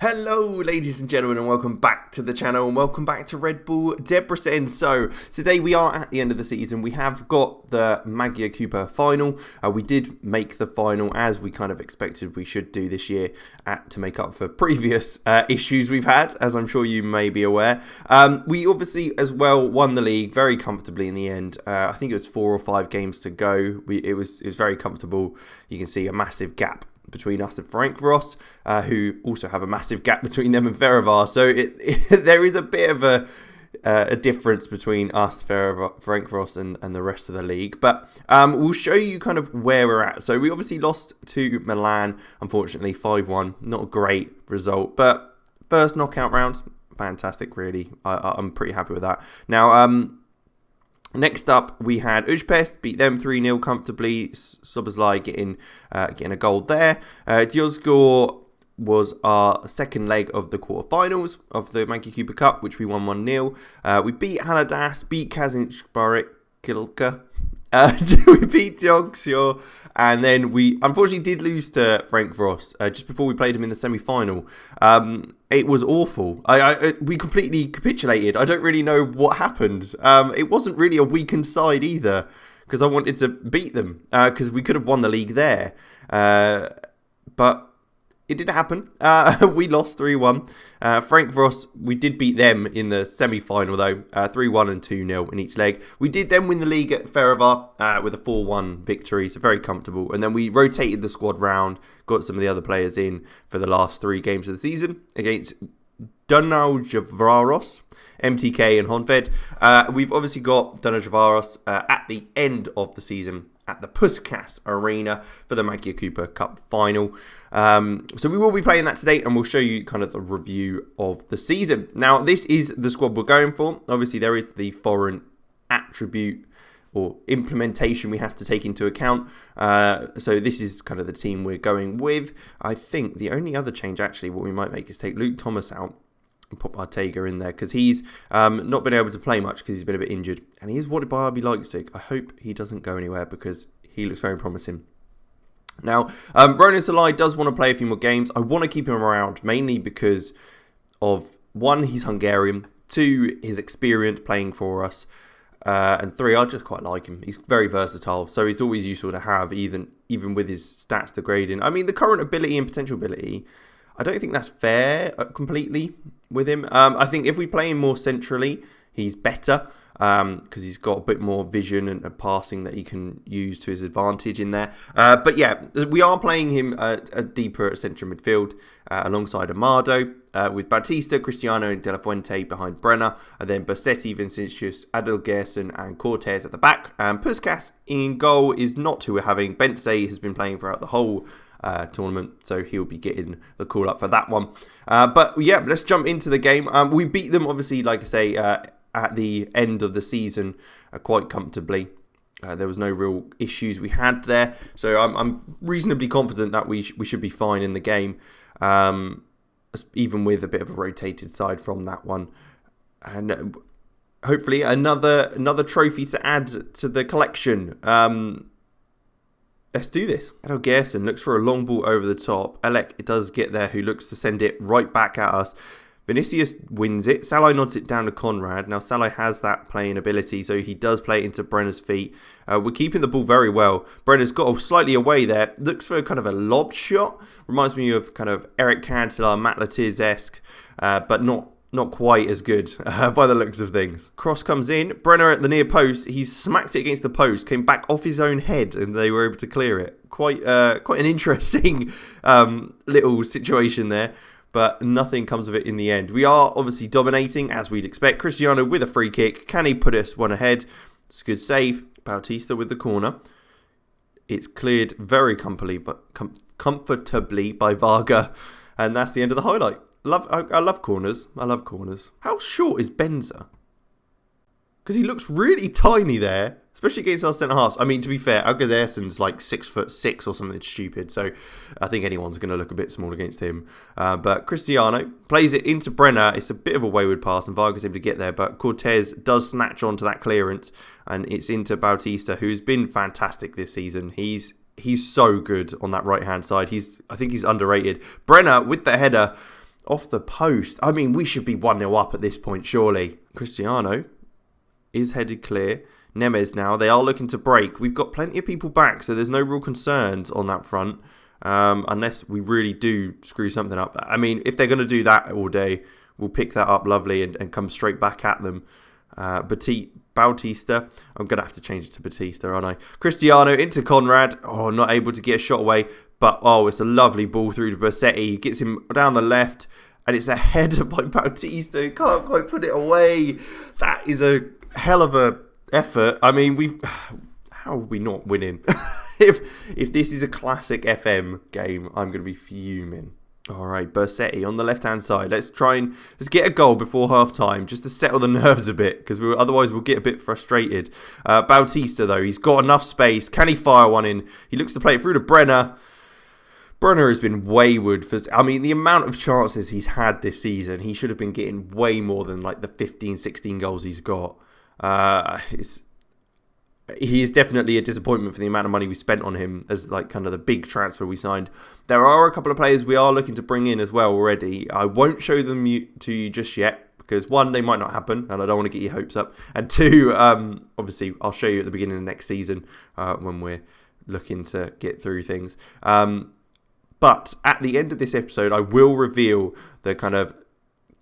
Hello ladies and gentlemen, and welcome back to the channel and welcome back to Red Bull Debrecen. So today we are at the end of the season. We have got the Magyar Kupa final. We did make the final as we kind of expected we should do this year to make up for previous issues we've had, as I'm sure you may be aware. We obviously as well won the league very comfortably in the end. I think it was 4 or 5 games to go. It was very comfortable. You can see a massive gap between us and Ferencváros, who also have a massive gap between them and Ferencváros. So there is a bit of a difference between us, Ferencváros, and the rest of the league. But we'll show you kind of where we're at. So we obviously lost to Milan, unfortunately, 5-1. Not a great result, but first knockout rounds, fantastic, really. I'm pretty happy with that. Now, next up, we had Újpest, beat them 3-0 comfortably. Szoboszlai getting a goal there. Diósgyőr was our second leg of the quarterfinals of the Magyar Kupa Cup, which we won 1-0. We beat Haladász, beat Kazincbarek, Kilka. We beat Diósgyőr, and then we unfortunately did lose to Ferencváros just before we played them in the semi-final. It was awful. We completely capitulated. I don't really know what happened. It wasn't really a weakened side either, because I wanted to beat them, because we could have won the league there. But it didn't happen. We lost 3-1. Ferencváros, we did beat them in the semi-final though, 3-1 and 2-0 in each leg. We did then win the league at Ferencváros with a 4-1 victory, so very comfortable. And then we rotated the squad round, got some of the other players in for the last 3 games of the season against Dunaujavaros, MTK and Honved. We've obviously got Dunaujavaros at the end of the season at the Puskás Arena for the Magyar Kupa Cup final. So we will be playing that today, and we'll show you kind of the review of the season. Now, this is the squad we're going for. Obviously, there is the foreign attribute or implementation we have to take into account. So this is kind of the team we're going with. I think the only other change, actually, what we might make is take Luke Thomas out and put Ortega in there, because he's not been able to play much because he's been a bit injured, and he is wanted by RB Leipzig. I hope he doesn't go anywhere because he looks very promising. Now, Ronan Salai does want to play a few more games. I want to keep him around mainly because of 1, he's Hungarian, 2, his experience playing for us, and 3, I just quite like him. He's very versatile, so he's always useful to have, even with his stats degrading. I mean, the current ability and potential ability, I don't think that's fair completely with him. I think if we play him more centrally, he's better because he's got a bit more vision and passing that he can use to his advantage in there. But yeah, we are playing him deeper at central midfield alongside Amado with Batista, Cristiano and De La Fuente behind Brenner, and then Bassetti, Vincentius, Adelgerson and Cortez at the back. Puskás in goal is not who we're having. Bentze has been playing throughout the whole tournament, so he'll be getting the call up for that one. But yeah, let's jump into the game. We beat them, obviously, like I say, at the end of the season quite comfortably. There was no real issues we had there, so I'm reasonably confident that we should be fine in the game, even with a bit of a rotated side from that one. And hopefully another trophy to add to the collection. Let's do this. Adelgerson looks for a long ball over the top. Elek does get there, who looks to send it right back at us. Vinicius wins it. Salai nods it down to Conrad. Now, Salai has that playing ability, so he does play it into Brenner's feet. We're keeping the ball very well. Brenner's got slightly away there. Looks for kind of a lob shot. Reminds me of kind of Eric Cantona, Matt Latiz-esque, but not quite as good by the looks of things. Cross comes in. Brenner at the near post. He's smacked it against the post. Came back off his own head, and they were able to clear it. Quite an interesting little situation there, but nothing comes of it in the end. We are obviously dominating, as we'd expect. Cristiano with a free kick. Can he put us one ahead? It's a good save. Bautista with the corner. It's cleared very comfortably by Varga, and that's the end of the highlight. I love corners. I love corners. How short is Benza? Because he looks really tiny there. especially against our centre-halves. I mean, to be fair, Algersson's like 6'6" or something stupid, so I think anyone's going to look a bit small against him. But Cristiano plays it into Brenner. It's a bit of a wayward pass, and Vargas able to get there, but Cortez does snatch onto that clearance, and it's into Bautista, who's been fantastic this season. He's so good on that right-hand side. I think he's underrated. Brenner with the header off the post. I mean, we should be 1-0 up at this point, surely. Cristiano is headed clear. Nemes now, they are looking to break. We've got plenty of people back, so there's no real concerns on that front, unless we really do screw something up. I mean, if they're going to do that all day, we'll pick that up lovely and come straight back at them. Bautista, I'm going to have to change it to Batista, aren't I? Cristiano into Conrad. Oh, not able to get a shot away, but it's a lovely ball through to Bersetti. He gets him down the left, and it's a header by Bautista, who can't quite put it away. That is a hell of a effort. I mean, how are we not winning? if this is a classic FM game, I'm going to be fuming. All right, Bersetti on the left-hand side. Let's get a goal before half-time just to settle the nerves a bit, because otherwise we'll get a bit frustrated. Bautista, though, he's got enough space. Can he fire one in? He looks to play it through to Brenner. Brenner has been wayward. I mean, the amount of chances he's had this season, he should have been getting way more than like the 15, 16 goals he's got. He is definitely a disappointment for the amount of money we spent on him as like kind of the big transfer we signed. There are a couple of players we are looking to bring in as well already. I won't show them to you just yet because one, they might not happen and I don't want to get your hopes up. And two, obviously I'll show you at the beginning of next season when we're looking to get through things. But at the end of this episode, I will reveal the kind of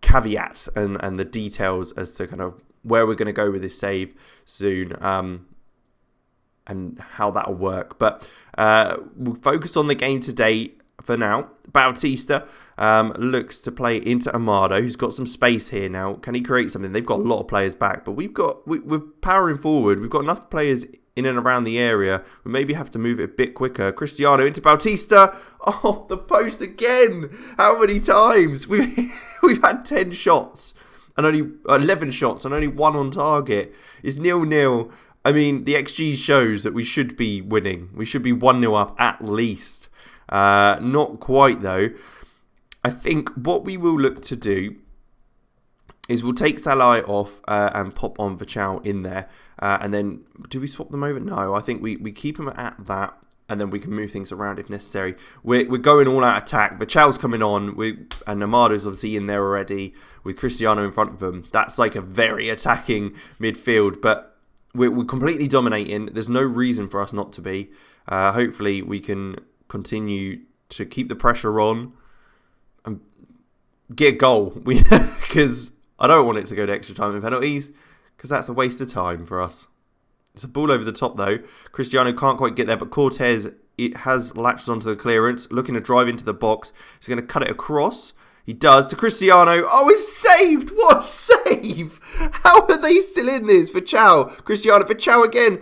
caveats and the details as to kind of where we're going to go with this save soon. And how that'll work. But we'll focus on the game today for now. Bautista looks to play into Amado, who's got some space here now. Can he create something? They've got a lot of players back, but we're powering forward. We've got enough players in and around the area. We maybe have to move it a bit quicker. Cristiano into Bautista. Off the post again. How many times? We've had 10 shots and only 11 shots and only one on target. It's 0-0. I mean, the XG shows that we should be winning. We should be 1-0 up at least. Not quite, though. I think what we will look to do is we'll take Salah off and pop on Vachal in there. And then, do we swap them over? No, I think we keep them at that. And then we can move things around if necessary. We're going all out attack. Vachal's coming on. And Amado's obviously in there already with Cristiano in front of them. That's like a very attacking midfield. But we're completely dominating. There's no reason for us not to be. Hopefully, we can continue to keep the pressure on and get a goal. Because I don't want it to go to extra time and penalties, because that's a waste of time for us. It's a ball over the top, though. Cristiano can't quite get there, but Cortez has latched onto the clearance, looking to drive into the box. He's going to cut it across. He does to Cristiano. Oh, it's saved! What a save! How are they still in this? Vachal. Cristiano. Vachal again.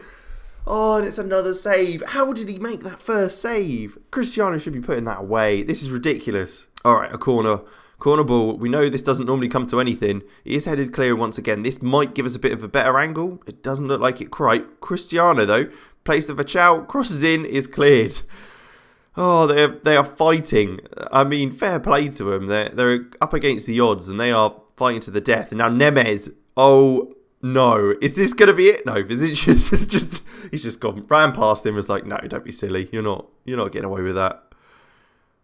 Oh, and it's another save. How did he make that first save? Cristiano should be putting that away. This is ridiculous. All right, a corner. Corner ball. We know this doesn't normally come to anything. He is headed clear once again. This might give us a bit of a better angle. It doesn't look like it quite. Cristiano, though, plays the Vachal. Crosses in. Is cleared. Oh, they are fighting. I mean, fair play to them. They're up against the odds and they are fighting to the death. And now Nemes. Oh no, is this gonna be it? No, is it just? He's just ran past him. And was like, no, don't be silly. You're not getting away with that.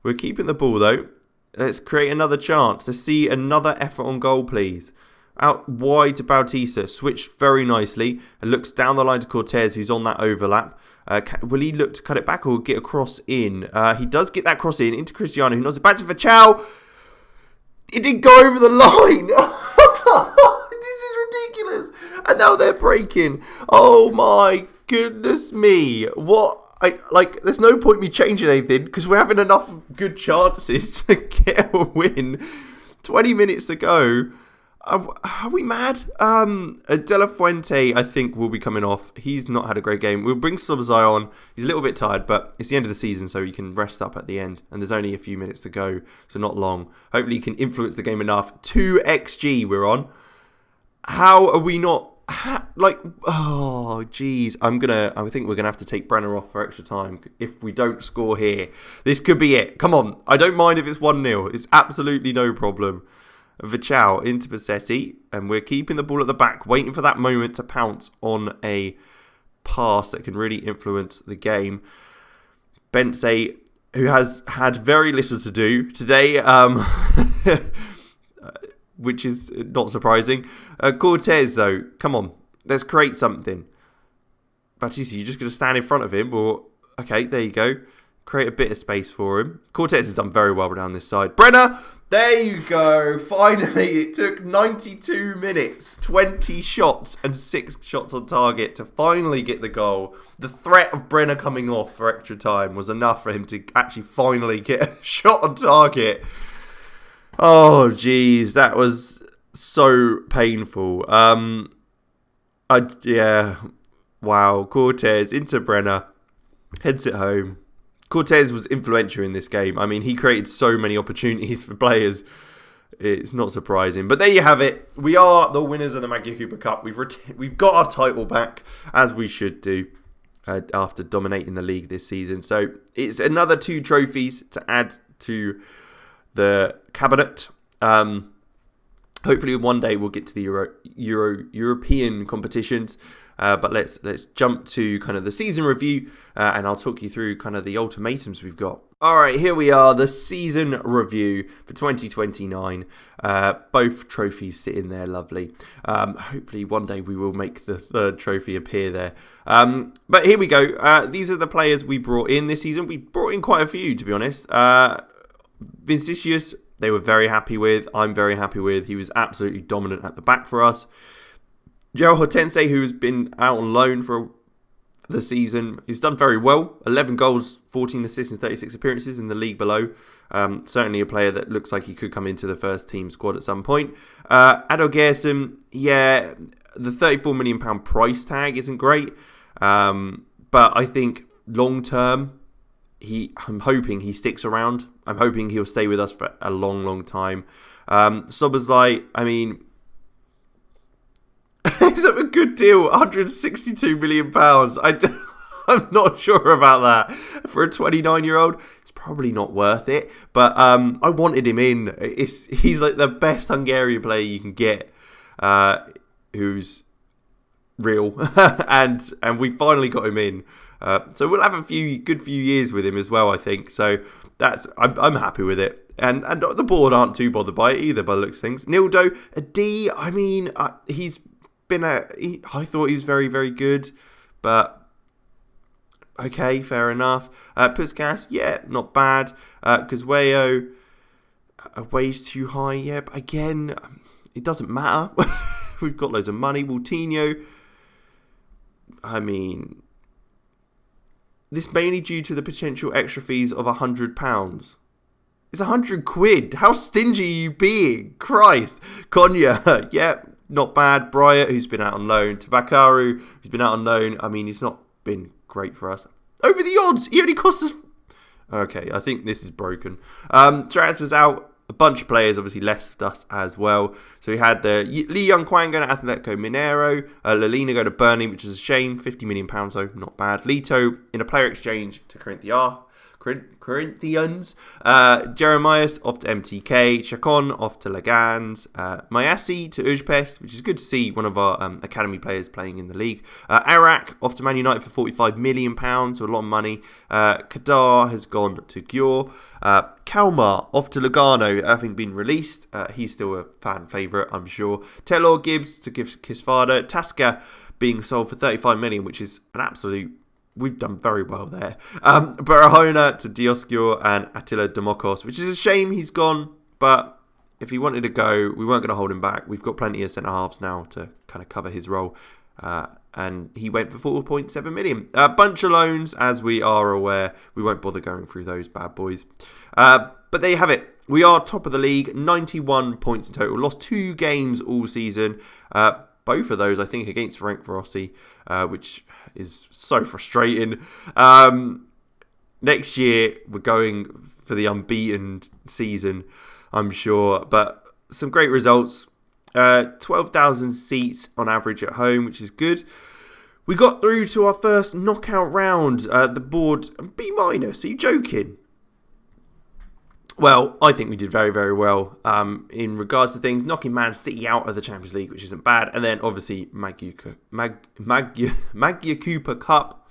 We're keeping the ball though. Let's create another chance. Let's see another effort on goal, please. Out wide to Bautista, switched very nicely and looks down the line to Cortez, who's on that overlap. Will he look to cut it back or get a cross in? He does get that cross in into Cristiano, who nods it back to Vachal. It didn't go over the line. This is ridiculous. And now they're breaking. Oh my goodness me. What? There's no point me changing anything because we're having enough good chances to get a win. 20 minutes to go. Are we mad? De La Fuente, I think, will be coming off. He's not had a great game. We'll bring Subzai on. He's a little bit tired, but it's the end of the season, so he can rest up at the end. And there's only a few minutes to go, so not long. Hopefully he can influence the game enough. 2 XG we're on. How are we not Oh, geez. I think we're gonna have to take Brenner off for extra time if we don't score here. This could be it. Come on. I don't mind if it's 1-0. It's absolutely no problem. Vichal into Bassetti, and we're keeping the ball at the back, waiting for that moment to pounce on a pass that can really influence the game. Bentze, who has had very little to do today, which is not surprising. Cortez, though, come on, let's create something. Batista, you're just going to stand in front of him, or okay, there you go. Create a bit of space for him. Cortez has done very well down this side. Brenner, there you go. Finally, it took 92 minutes, 20 shots and 6 shots on target to finally get the goal. The threat of Brenner coming off for extra time was enough for him to actually finally get a shot on target. Oh, geez, that was so painful. Yeah, wow. Cortez into Brenner, heads it home. Cortez was influential in this game. I mean, he created so many opportunities for players. It's not surprising. But there you have it. We are the winners of the Magyar Cooper Cup. We've got our title back, as we should do, after dominating the league this season. So it's another 2 trophies to add to the cabinet. Hopefully one day we'll get to the European competitions. But let's jump to kind of the season review, and I'll talk you through kind of the ultimatums we've got. All right, here we are, the season review for 2029. Both trophies sitting there, lovely. Hopefully one day we will make the third trophy appear there. But here we go. These are the players we brought in this season. We brought in quite a few, to be honest. Vinicius, they were very happy with. I'm very happy with. He was absolutely dominant at the back for us. João Hortense, who has been out on loan for the season, he's done very well. 11 goals, 14 assists and 36 appearances in the league below. Certainly a player that looks like he could come into the first team squad at some point. Ado Gerson, yeah, the £34 million price tag isn't great. But I think long term, I'm hoping he sticks around. I'm hoping he'll stay with us for a long, long time. Soboslai, I mean, it's a good deal, £162 million. I'm not sure about that. For a 29-year-old, it's probably not worth it. But I wanted him in. He's like the best Hungarian player you can get, who's real. and we finally got him in. So we'll have a good few years with him as well, I think. So I'm happy with it. And the board aren't too bothered by it either, by the looks of things. Nildo, a D. I mean, he's been I thought he was very, very good, but okay, fair enough. Puskas, yeah, not bad. Cosweo, wage too high, yeah, but again, it doesn't matter. We've got loads of money. Moutinho, I mean, this mainly due to the potential extra fees of £100. It's £100. How stingy are you being? Christ. Konya, yeah, not bad. Bryant, who's been out on loan. Tabakaru, who's been out on loan. I mean, he's not been great for us. Over the odds, he only cost us... Okay, I think this is broken. Transfers out. A bunch of players obviously left us as well. So we had the Lee Young Kwang going to Atletico Mineiro. Lalina go to Burnley, which is a shame. £50 million, though, not bad. Lito in a player exchange to Corinthians. Jeremias off to MTK. Chacon off to Legans. Mayasi to Ujpest, which is good to see one of our academy players playing in the league. Arak off to Man United for £45 million, so a lot of money. Kadar has gone to Győr. Kalmar off to Lugano, having been released. He's still a fan favourite, I'm sure. Taylor Gibbs to Kisvada. Tasca being sold for £35 million, which is an absolute... We've done very well there. Barahona to Dioscure and Attila Demokos, which is a shame he's gone, but if he wanted to go, we weren't going to hold him back. We've got plenty of centre-halves now to kind of cover his role. And he went for 4.7 million. A bunch of loans, as we are aware. We won't bother going through those bad boys. But there you have it. We are top of the league, 91 points in total. Lost 2 games all season. Both of those, I think, against Frank Rossi, which is so frustrating. Next year, we're going for the unbeaten season, I'm sure. But some great results. 12,000 seats on average at home, which is good. We got through to our first knockout round. The board B-. Are you joking? Well, I think we did very, very well in regards to things. Knocking Man City out of the Champions League, which isn't bad. And then, obviously, Magyar Cooper Cup.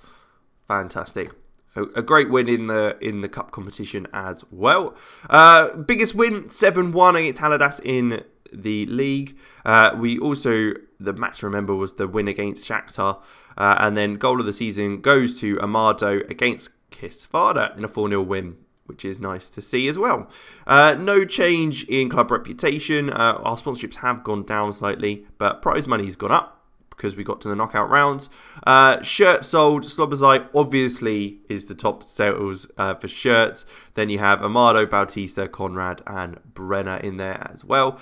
Fantastic. A great win in the cup competition as well. Biggest win, 7-1 against Haladas in the league. The match to remember was the win against Shakhtar. And then goal of the season goes to Amado against Kisvada in a 4-0 win, which is nice to see as well. No change in club reputation. Our sponsorships have gone down slightly, but prize money's gone up because we got to the knockout rounds. Shirt sold. Slobozai obviously is the top sales for shirts. Then you have Amado, Bautista, Conrad, and Brenner in there as well.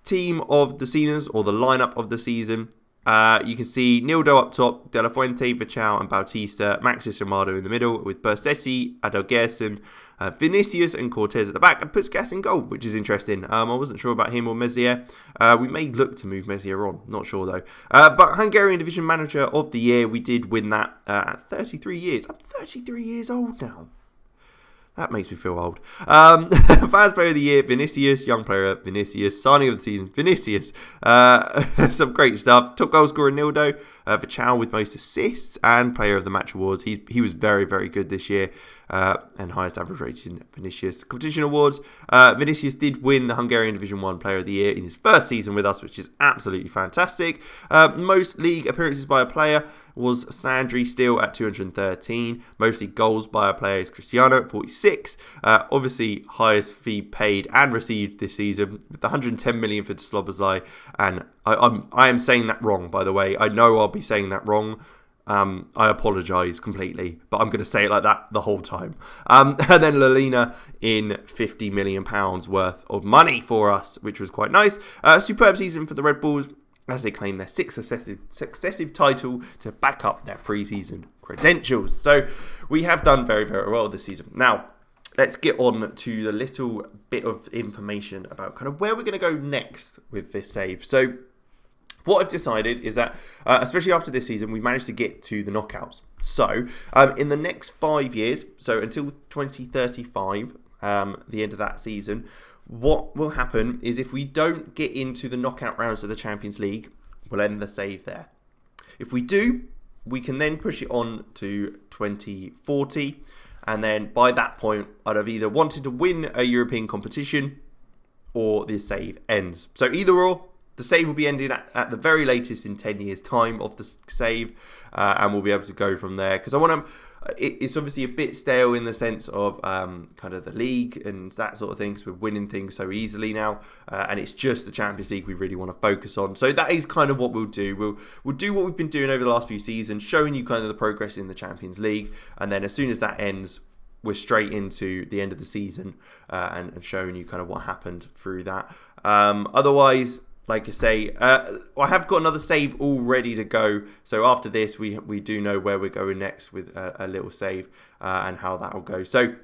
Team of the seasons, or the lineup of the season. You can see Nildo up top, De La Fuente, Vichal and Bautista, Maxis Amado in the middle, with Bersetti, Adelgerson, Vinicius and Cortez at the back, and Puskas in goal, which is interesting. I wasn't sure about him or Mezier. We may look to move Mezier on, not sure though. But Hungarian Division Manager of the Year, we did win that at 33 years. I'm 33 years old now. That makes me feel old. Fans Player of the Year, Vinicius. Young Player, Vinicius. Signing of the Season, Vinicius. Some great stuff. Top goal scorer, Nildo. Vichal with most assists. And Player of the Match awards. He was very, very good this year. And highest average rating, Vinicius. Competition awards. Vinicius did win the Hungarian Division 1 Player of the Year in his first season with us, which is absolutely fantastic. Most league appearances by a player was Sandri still at 213. Mostly goals by a player is Cristiano at 46. Obviously, highest fee paid and received this season with the 110 million for Slobozai. And I am saying that wrong, by the way. I know I'll be saying that wrong. I apologise completely, but I'm going to say it like that the whole time. And then Lalina in £50 million worth of money for us, which was quite nice. Superb season for the Red Bulls as they claim their sixth successive title to back up their pre-season credentials. So we have done very, very well this season. Now, let's get on to the little bit of information about kind of where we're going to go next with this save. So what I've decided is that, especially after this season, we've managed to get to the knockouts. So, in the next 5 years, so until 2035, the end of that season, what will happen is if we don't get into the knockout rounds of the Champions League, we'll end the save there. If we do, we can then push it on to 2040. And then by that point, I'd have either wanted to win a European competition or the save ends. So either or. The save will be ending at the very latest in 10 years' time of the save, and we'll be able to go from there. Because I want to. It's obviously a bit stale in the sense of kind of the league and that sort of thing. Because we're winning things so easily now, and it's just the Champions League we really want to focus on. So that is kind of what we'll do. We'll do what we've been doing over the last few seasons, showing you kind of the progress in the Champions League, and then as soon as that ends, we're straight into the end of the season and showing you kind of what happened through that. Otherwise, like I say, I have got another save all ready to go. So after this, we do know where we're going next with a little save and how that will go. So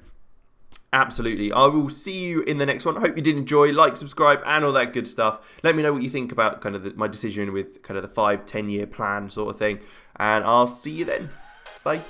absolutely, I will see you in the next one. I hope you did enjoy. Like, subscribe, and all that good stuff. Let me know what you think about kind of my decision with kind of the 5-10 year plan sort of thing. And I'll see you then. Bye.